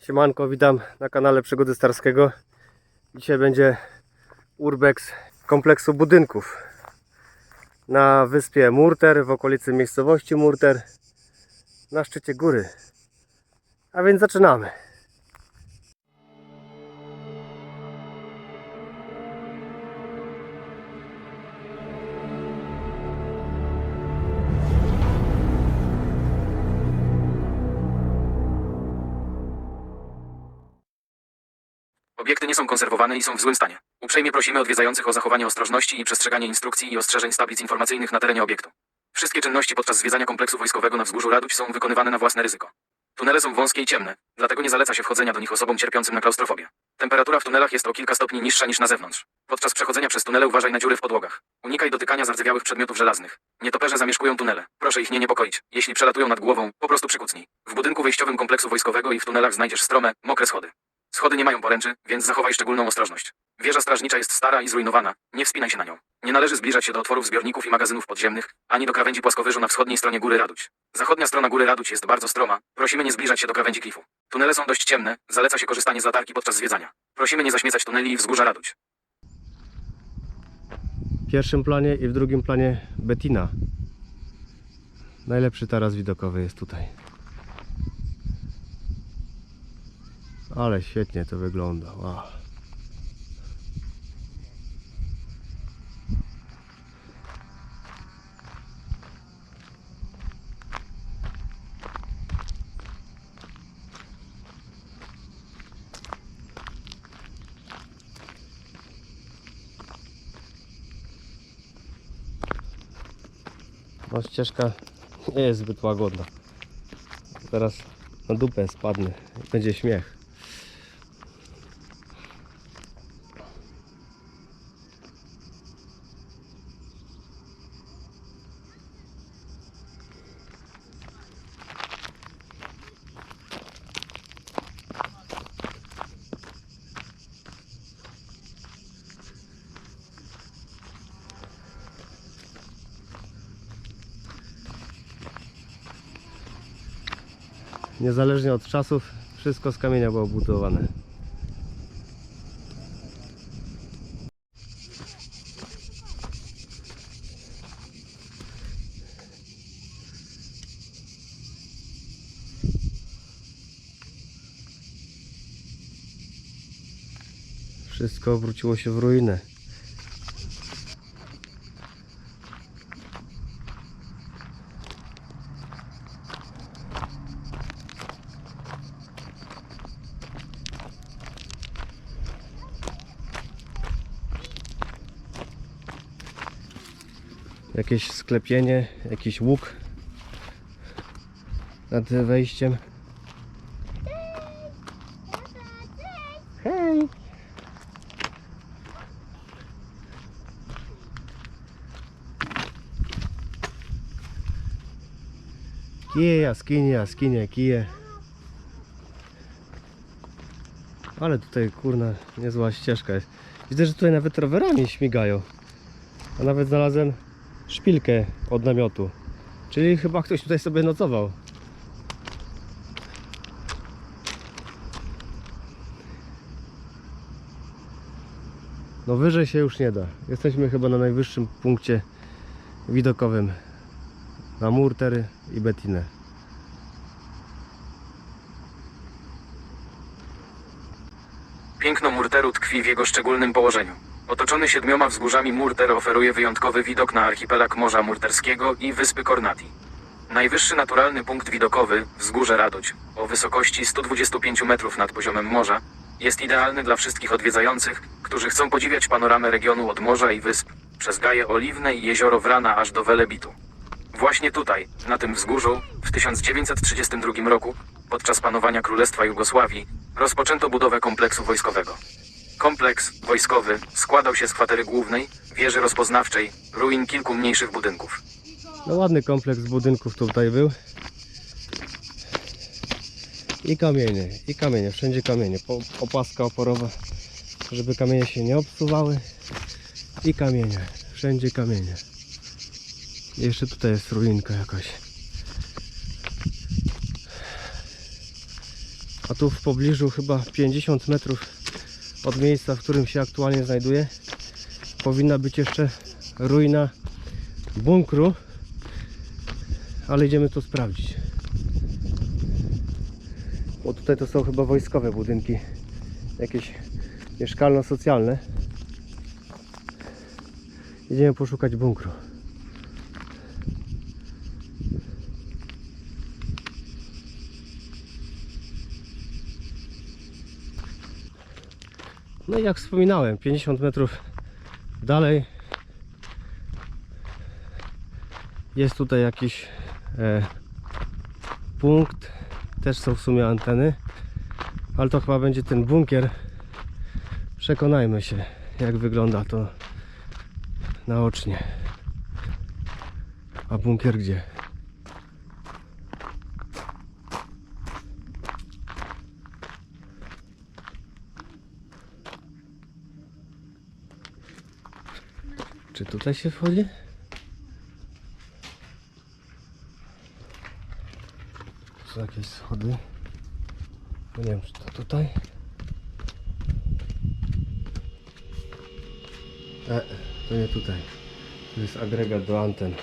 Siemanko, witam na kanale Przygody Starskiego. Dzisiaj będzie urbex kompleksu budynków na wyspie Murter, w okolicy miejscowości Murter, na szczycie góry. A więc zaczynamy. Obiekty nie są konserwowane i są w złym stanie. Uprzejmie prosimy odwiedzających o zachowanie ostrożności i przestrzeganie instrukcji i ostrzeżeń z tablic informacyjnych na terenie obiektu. Wszystkie czynności podczas zwiedzania kompleksu wojskowego na wzgórzu Raduć są wykonywane na własne ryzyko. Tunele są wąskie i ciemne, dlatego nie zaleca się wchodzenia do nich osobom cierpiącym na klaustrofobię. Temperatura w tunelach jest o kilka stopni niższa niż na zewnątrz. Podczas przechodzenia przez tunele uważaj na dziury w podłogach. Unikaj dotykania zardzewiałych przedmiotów żelaznych. Nietoperze zamieszkują tunele. Proszę ich nie niepokoić. Jeśli przelatują nad głową, po prostu przykucnij. W budynku wejściowym kompleksu wojskowego i w tunelach znajdziesz strome, mokre schody. Schody nie mają poręczy, więc zachowaj szczególną ostrożność. Wieża strażnicza jest stara i zrujnowana, nie wspinaj się na nią. Nie należy zbliżać się do otworów zbiorników i magazynów podziemnych, ani do krawędzi płaskowyżu na wschodniej stronie góry Raduć. Zachodnia strona góry Raduć jest bardzo stroma, prosimy nie zbliżać się do krawędzi klifu. Tunele są dość ciemne, zaleca się korzystanie z latarki podczas zwiedzania. Prosimy nie zaśmiecać tuneli i wzgórza Raduć. W pierwszym planie i w drugim planie Bettina. Najlepszy taras widokowy jest tutaj. Ale świetnie to wygląda. Wow. No, ścieżka nie jest zbyt łagodna. Teraz na dupę spadnę. Będzie śmiech. Niezależnie od czasów, wszystko z kamienia było budowane. Wszystko wróciło się w ruinę. Jakieś sklepienie, jakiś łuk nad wejściem. Hej! Kije, jaskinie, kije. Ale tutaj kurna niezła ścieżka jest. Widzę, że tutaj nawet rowerami śmigają. A nawet znalazłem szpilkę od namiotu. Czyli chyba ktoś tutaj sobie nocował. No wyżej się już nie da. Jesteśmy chyba na najwyższym punkcie widokowym na Murter i Bettinę. Piękno Murteru tkwi w jego szczególnym położeniu. Otoczony 7 wzgórzami Murter oferuje wyjątkowy widok na archipelag Morza Murterskiego i wyspy Kornati. Najwyższy naturalny punkt widokowy, wzgórze Raduć, o wysokości 125 metrów nad poziomem morza, jest idealny dla wszystkich odwiedzających, którzy chcą podziwiać panoramę regionu od morza i wysp, przez Gaje Oliwne i jezioro Wrana aż do Velebitu. Właśnie tutaj, na tym wzgórzu, w 1932 roku, podczas panowania Królestwa Jugosławii, rozpoczęto budowę kompleksu wojskowego. Kompleks wojskowy składał się z kwatery głównej, wieży rozpoznawczej, ruin kilku mniejszych budynków. No ładny kompleks budynków tutaj był. I kamienie, wszędzie kamienie. Opaska oporowa, żeby kamienie się nie obsuwały. I kamienie, wszędzie kamienie. I jeszcze tutaj jest ruinka jakaś. A tu w pobliżu, chyba 50 metrów od miejsca, w którym się aktualnie znajduję, powinna być jeszcze ruina bunkru, ale idziemy to sprawdzić. Bo tutaj to są chyba wojskowe budynki, jakieś mieszkalno-socjalne. Idziemy poszukać bunkru. No i jak wspominałem, 50 metrów dalej jest tutaj jakiś punkt. Też są w sumie anteny, ale to chyba będzie ten bunkier. Przekonajmy się, jak wygląda to naocznie. A bunkier gdzie? Czy tutaj się wchodzi? Są jakieś schody. No nie wiem, czy to tutaj? To nie tutaj. To jest agregat do anten.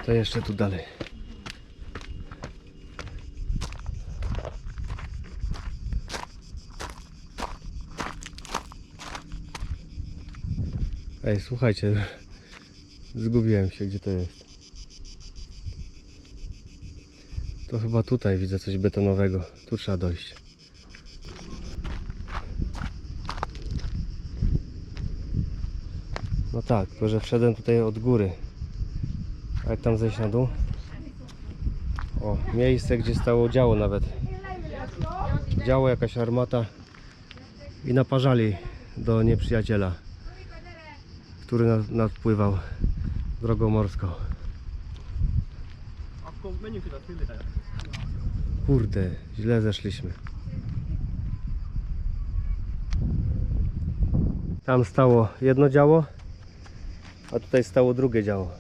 To jeszcze tu dalej. Ej, słuchajcie, zgubiłem się, gdzie to jest. To chyba tutaj widzę coś betonowego. Tu trzeba dojść. No tak, tylko że wszedłem tutaj od góry. A jak tam zejść na dół? O, miejsce, gdzie stało działo nawet. Działo, jakaś armata. I naparzali do nieprzyjaciela, który nadpływał drogą morską. Kurde, źle zeszliśmy. Tam stało jedno działo, a tutaj stało drugie działo.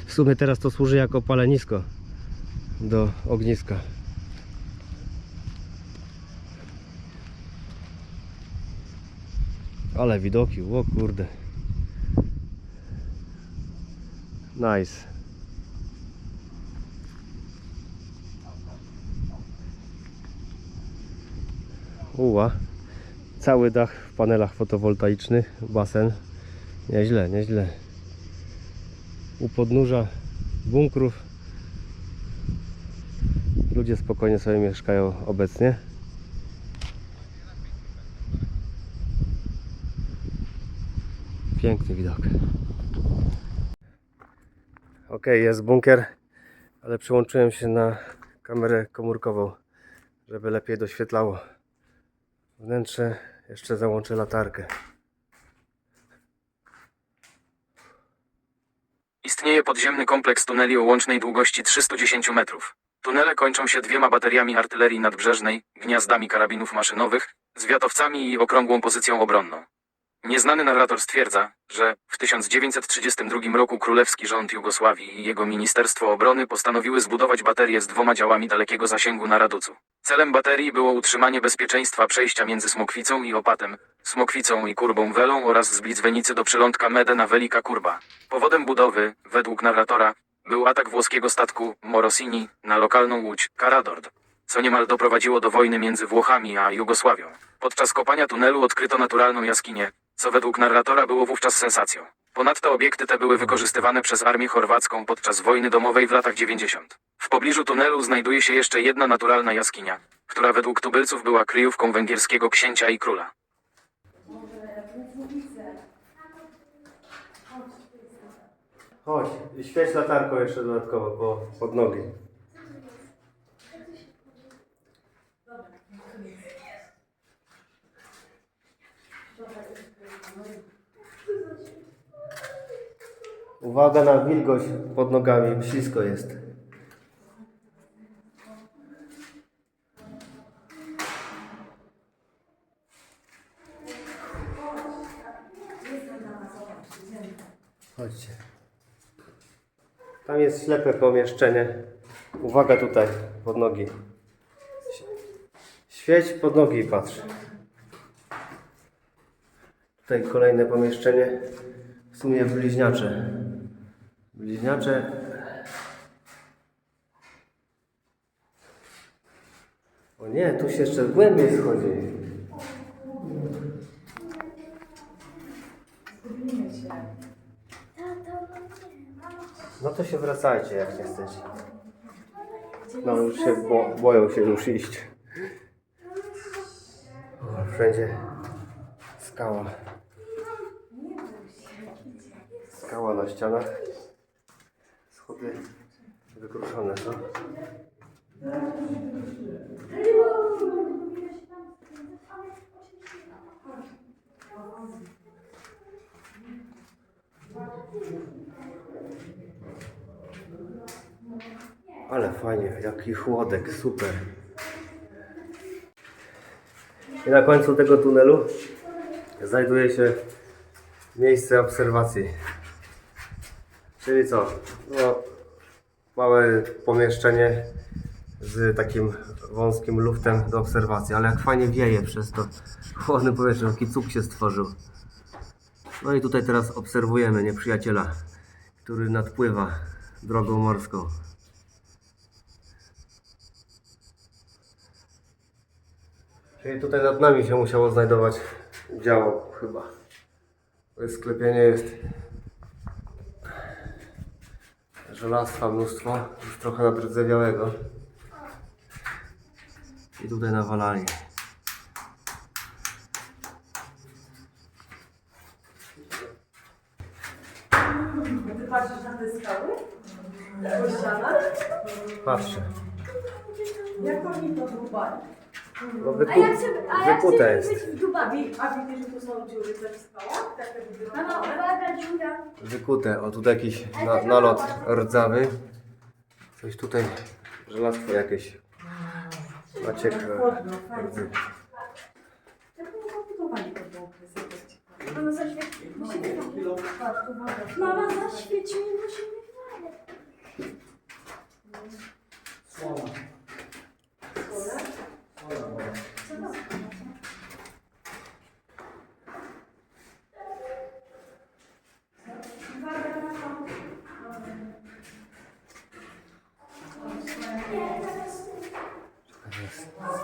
W sumie teraz to służy jako palenisko do ogniska. Ale widoki, o kurde. Nice. Uła. Cały dach w panelach fotowoltaicznych, basen. Nieźle, nieźle. U podnóża bunkrów ludzie spokojnie sobie mieszkają obecnie. Piękny widok. Ok, jest bunkier, ale przyłączyłem się na kamerę komórkową, żeby lepiej doświetlało wnętrze. Jeszcze załączę latarkę. Istnieje podziemny kompleks tuneli o łącznej długości 310 metrów. Tunele kończą się 2 bateriami artylerii nadbrzeżnej, gniazdami karabinów maszynowych, zwiatowcami i okrągłą pozycją obronną. Nieznany narrator stwierdza, że w 1932 roku królewski rząd Jugosławii i jego Ministerstwo Obrony postanowiły zbudować baterię z 2 działami dalekiego zasięgu na Raducu. Celem baterii było utrzymanie bezpieczeństwa przejścia między Smokwicą i Opatem, Smokwicą i Kurbą Welą oraz z Blicwenicy do przylądka Medena Velika Kurba. Powodem budowy, według narratora, był atak włoskiego statku Morosini na lokalną łódź Karadord, co niemal doprowadziło do wojny między Włochami a Jugosławią. Podczas kopania tunelu odkryto naturalną jaskinię, co według narratora było wówczas sensacją. Ponadto obiekty te były wykorzystywane przez armię chorwacką podczas wojny domowej w latach 90. W pobliżu tunelu znajduje się jeszcze jedna naturalna jaskinia, która według tubylców była kryjówką węgierskiego księcia i króla. Chodź, świeć latarką jeszcze dodatkowo pod nogi. Uwaga na wilgoć pod nogami, ślisko jest. Chodźcie. Tam jest ślepe pomieszczenie. Uwaga tutaj, pod nogi. Świeć pod nogi i patrz. Tutaj kolejne pomieszczenie. W sumie bliźniacze. Bliźniacze. O nie, tu się jeszcze głębiej schodzi. No to się wracajcie, jak nie chcecie. No już się boją się już iść. O, wszędzie skała. Skała na ścianach. Schody wykruszone są. Ale fajnie, jaki chłodek, super. I na końcu tego tunelu znajduje się miejsce obserwacji. Czyli co? No, małe pomieszczenie z takim wąskim luftem do obserwacji, ale jak fajnie wieje przez to chłodne powietrze, taki cuk się stworzył. No i tutaj teraz obserwujemy nieprzyjaciela, który nadpływa drogą morską. Czyli tutaj nad nami się musiało znajdować działo chyba. To jest sklepienie, jest żelastwa mnóstwo, już trochę nadrdzewiałego. I tutaj nawalali. Ty patrzysz na te skały? Po ścianach? Patrzę. Jak oni to dłubali? No być wykute jest. w Dubai. A widzisz, że tu są dziury w skałach? Tak jakby Mama, uwaga, dziura. Wykute. O, tutaj jakiś nalot rdzawy. Coś tutaj, żelastwo jakieś. Maciek rdzy. Jak oni zabudowali to było wysokość? Mama, zaświeci mi się. Mama, zaświeci mi się.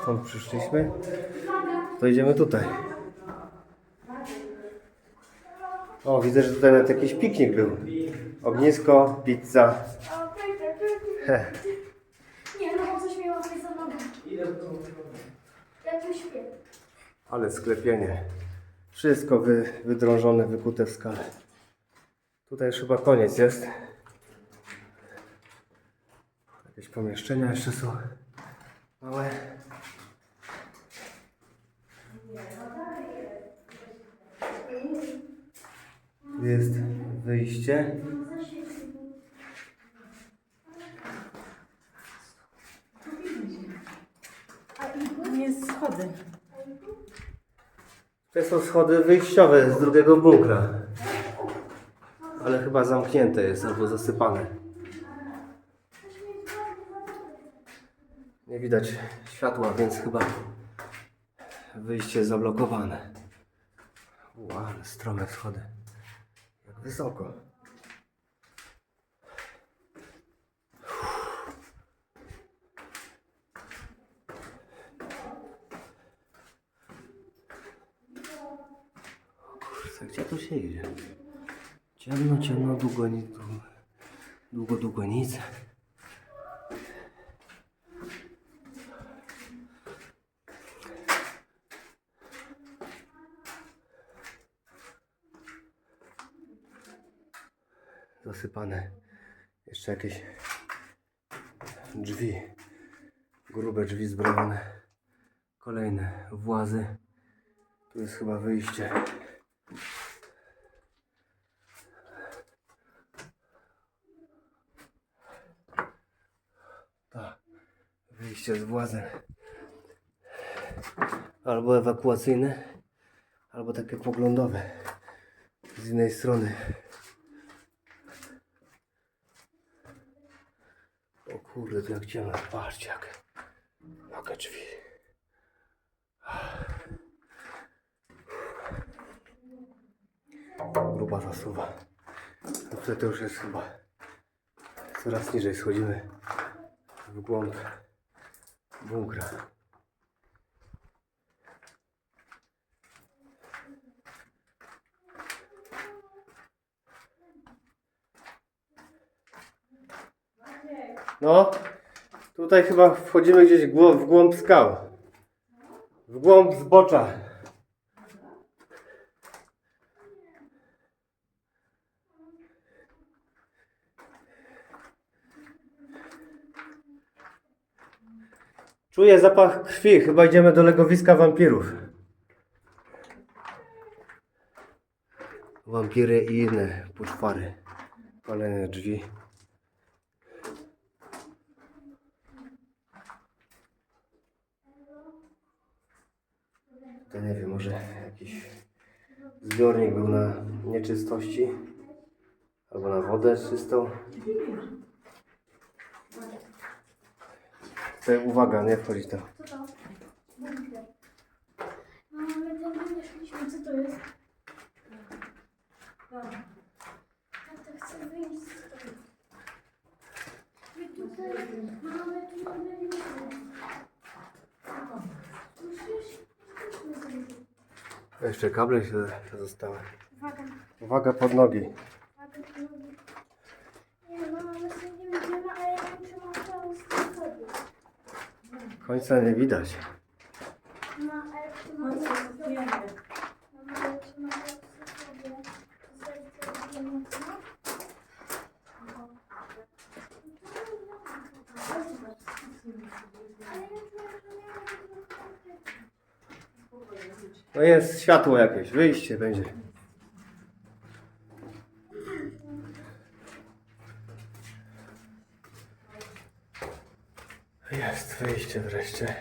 Stąd przyszliśmy. To idziemy tutaj. O, widzę, że tutaj nawet jakiś piknik był. Ognisko, pizza. Heh. Nie, no bo coś miało być za nogą. Ja tu śpię. Ale sklepienie. Wszystko wydrążone, wykute w skale. Tutaj już chyba koniec jest. Jakieś pomieszczenia jeszcze są małe. Jest wyjście. Tu jest schody. To są schody wyjściowe z drugiego bunkra. Ale chyba zamknięte jest albo zasypane. Nie widać światła, więc chyba wyjście jest zablokowane. Wow, ale strome schody. Jak wysoko. Kurczę, gdzie tu się idzie? Ciemno, ciemno, długo nic. Zasypane. Jeszcze jakieś drzwi. Grube drzwi zbrojone. Kolejne włazy. Tu jest chyba wyjście. Tak. Wyjście z włazem. Albo ewakuacyjne, albo takie poglądowe. Z innej strony. O kurde, to jak ciemno. Patrzcie, jakie drzwi. Gruba zasuwa. A tutaj to już jest chyba coraz niżej schodzimy w głąb bunkra. No, tutaj chyba wchodzimy gdzieś w głąb skał. W głąb zbocza. Czuję zapach krwi. Chyba idziemy do legowiska wampirów. Wampiry i inne poczwary. Kolejne drzwi. To nie wiem, może jakiś zbiornik był na nieczystości. Albo na wodę czystą. Tutaj uwaga, nie wchodzi tam. Co to? Bunkier. No, my tam nie szliśmy. Co to jest? Ja to chcę wyjść stąd. My tutaj mamy tu nie byliśmy. Musisz... Jeszcze kable się zostały. Uwaga. Uwaga pod nogi. Uwaga, tu nogi. Nie, mama, my sobie nie będziemy, ale ja wiem, czy mam prawo z tym zrobić. Końca nie widać. Mama, ale czy No mam co, prawo z wiemy. Mama, ale czy mam prawo z sobie? Serce jest mocno? No jest światło jakieś, wyjście będzie. Jest wyjście wreszcie.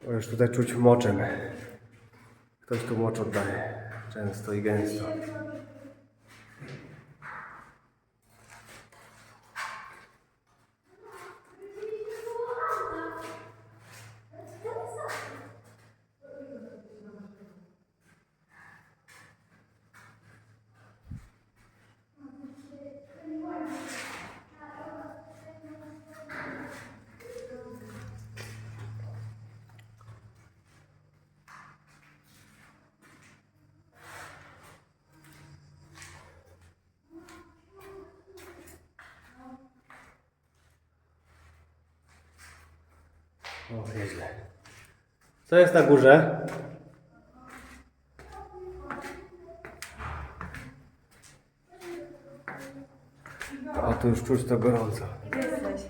O, już tutaj czuć moczem. Ktoś tu mocz oddaje. Często i gęsto. O, nieźle. Co jest na górze? O, tu już czuć to gorąco. Jesteś.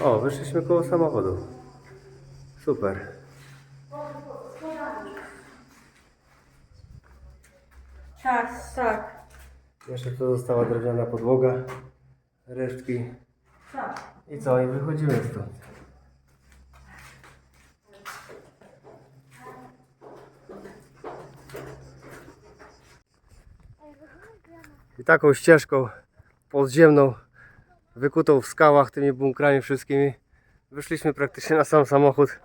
O, wyszliśmy koło samochodu. Super. Tak, tak. Jeszcze tu została drewniana podłoga. Resztki. Tak. I co? I wychodzimy stąd. I taką ścieżką podziemną, wykutą w skałach, tymi bunkrami wszystkimi, wyszliśmy praktycznie na sam samochód.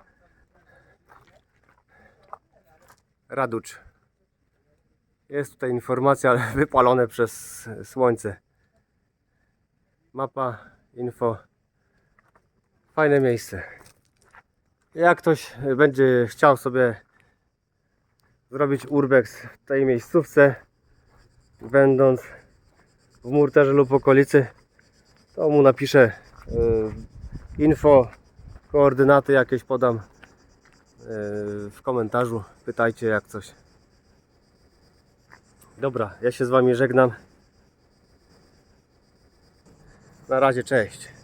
Raducz. Jest tutaj informacja, ale wypalone przez słońce. Mapa, info. Fajne miejsce. Jak ktoś będzie chciał sobie zrobić urbex w tej miejscówce, będąc w Murterze lub okolicy, to mu napiszę info, koordynaty jakieś podam w komentarzu. Pytajcie jak coś. Dobra, ja się z wami żegnam. Na razie, cześć.